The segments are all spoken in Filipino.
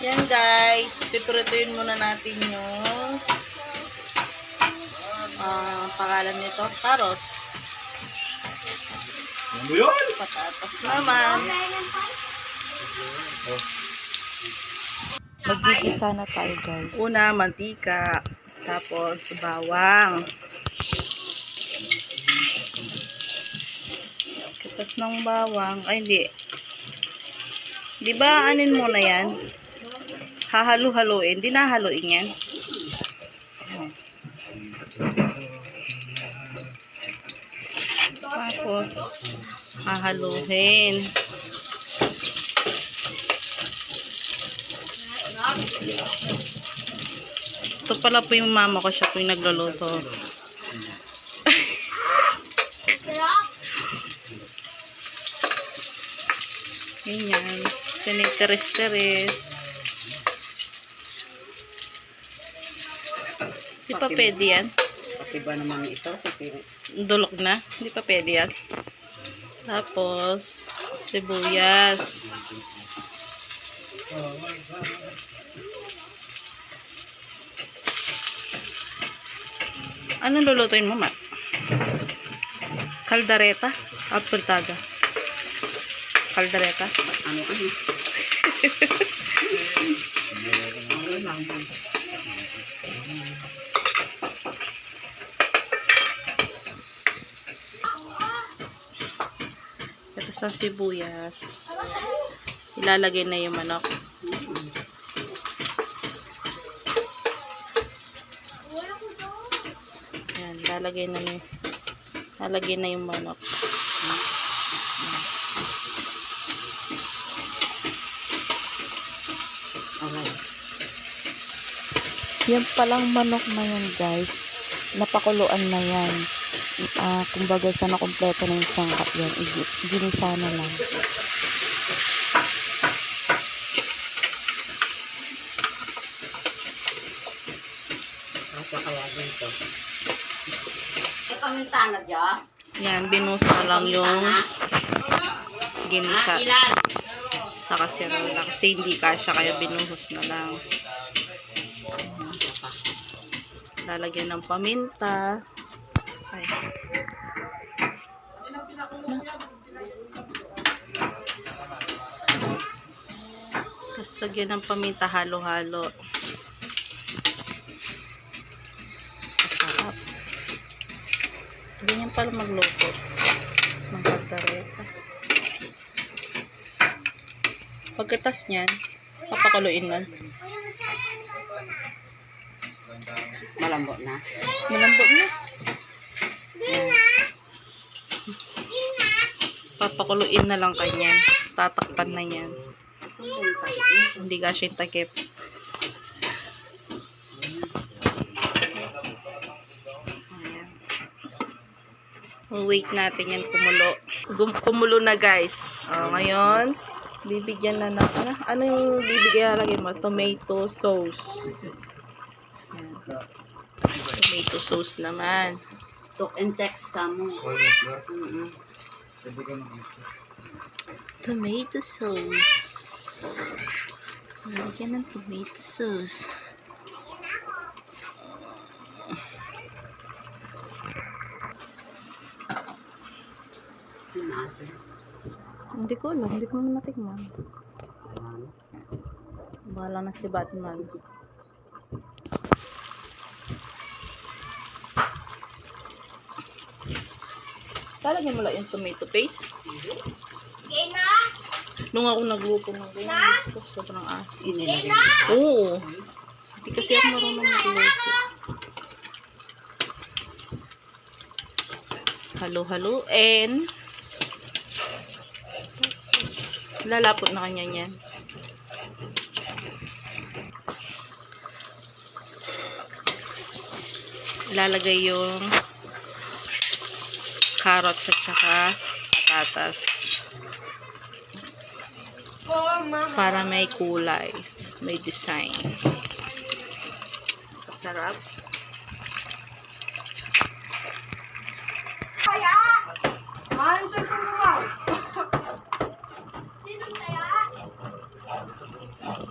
Yan guys, piprituin muna natin yung pangalan nito, carrots. Ano yun? Patatas naman. Magigisa na tayo guys. Una, mantika. Tapos, bawang. Tapos ng bawang. Ay, hindi. Di ba, anin muna yan? Hahalo-haloin. Di nahaluin yan. Tapos, hahaluhin. Ito pala po yung mama ko, siya po yung nagluluto. Ganyan. Tiniteres-teres. Di pa pwede yan. Pati ba naman ito? Dulok na. Di pa pwede yan. Tapos, sibuyas. Anong lulutuin mo, Mat? Kaldareta? Apultaga? Kaldareta? Ano? Ito sa sibuyas. Ilalagay na yung manok. Yan, lalagay na yung manok. Yan palang manok na yan guys. Napakuluan na yan. Kumbaga sa nakompleto na yung sangkap yan. Ginisa na lang. Kaya dito. May paminta na dyan. Yan, binuso na lang yung ginisa. Ilan? Sa kasirola. Kasi hindi kasya, kaya binuhos na lang. Lalagyan ng paminta. Ay. Tapos lagyan ng paminta, halo-halo. Masarap. Ganyan pala magluto ng kaldereta. Pagkatas niyan, papakuluin lang. Malambot na. Malambot na. Yan. Papakuluin na lang kanyan. Tatakpan na yan. Hindi kasi yung takip. Ayan. Wait natin yan kumulo. Kumulo na guys. Ngayon, bibigyan na ng ano yung bibigyan lagi mo? Tomato sauce. Ayan. Tomato sauce naman. Talk and text ka mo. Tomato sauce. Lagyan ng tomato sauce. Hindi ko alam. Hindi ko naman natikman. Bahala na si Batman. Talagyan mo lang yung tomato paste. Okay na? Nung ako nagluto ng ganyan, sobrang asin. Inilagay. Oo. Hindi kasi ako marunong magluto. Halo-haloin. Lalapot na kanya yan. Ilalagay yung carrots at saka patatas. Para may kulay. May design. Masarap. Kaya! Ayun sa mo. Sino kaya?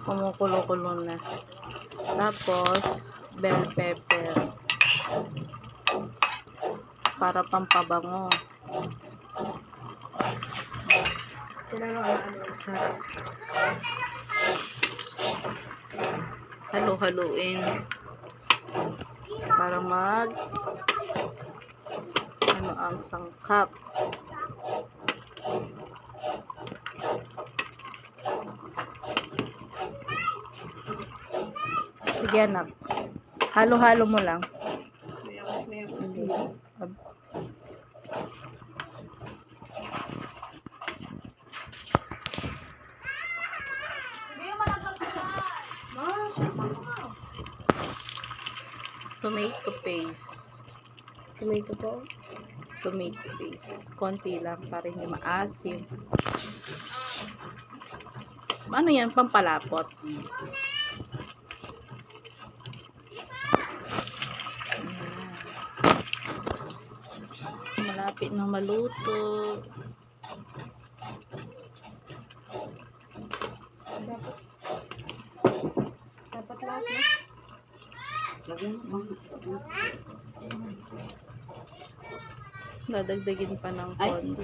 Kumukulo-kulo na. Tapos, bell pepper. Para pampabango. Sarap. Halo-haluin. Para ang sangkap. Sige anak. Halo-halo mo lang. Hindi. Tomato paste. Tomato po. Tomato paste. Konti lang para hindi maasim. Ano yan? Pampalapot. Malapit na maluto. Dapat lahat na. Lagyan mo. Dadagdagin pa ng Ay, konti.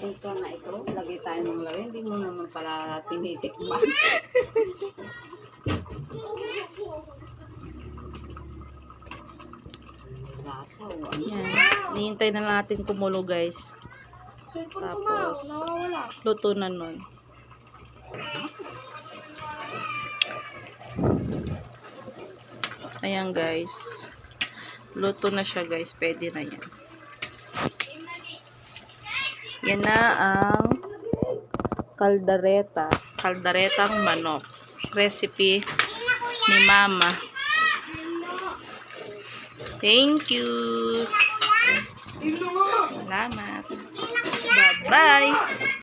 Ito na ito. Lagay tayo ng lagay. Hindi mo naman pala tinitikman. Lasa o ano. Yan. Nihintay na natin kumulo guys. Cellphone ko Tapos, nawawala. luto na nun. Ayan guys. Luto na siya guys. Pwede na yan. Yan na ang kaldareta. Kaldaretang manok. Recipe ni Mama. Thank you. Salamat. Bye-bye.